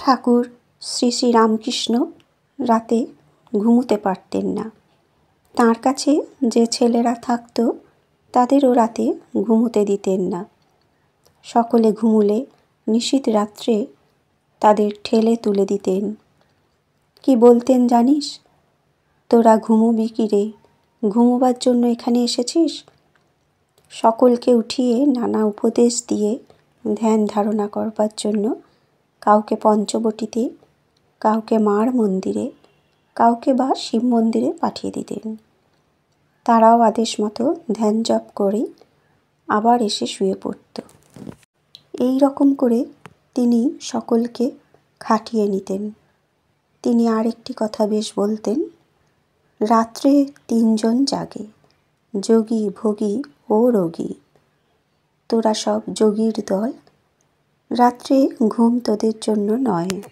ঠাকুর শ্রী শ্রী রামকৃষ্ণ রাতে ঘুমোতে পারতেন না। তাঁর কাছে যে ছেলেরা থাকতো তাদেরও রাতে ঘুমোতে দিতেন না। সকলে ঘুমুলে নিশীথ রাত্রে তাদের ঠেলে তুলে দিতেন। কি বলতেন জানিস? তোরা ঘুমোবি কি রে? ঘুমোবার জন্য এখানে এসেছিস? সকলকে উঠিয়ে নানা উপদেশ দিয়ে ধ্যান ধারণা করবার জন্য কাউকে পঞ্চবটিতে, কাউকে মার মন্দিরে, কাউকে বা শিব মন্দিরে পাঠিয়ে দিতেন। তারাও আদেশ মতো ধ্যান জপ করে আবার এসে শুয়ে পড়ত। এই রকম করে তিনি সকলকে খাটিয়ে নিতেন। তিনি আর একটি কথা বেশ বলতেন, রাত্রে তিনজন জাগে, যোগী, ভোগী ও রোগী। তোরা সব যোগীর দল, রাত্রে ঘুম তোদের জন্য নয়।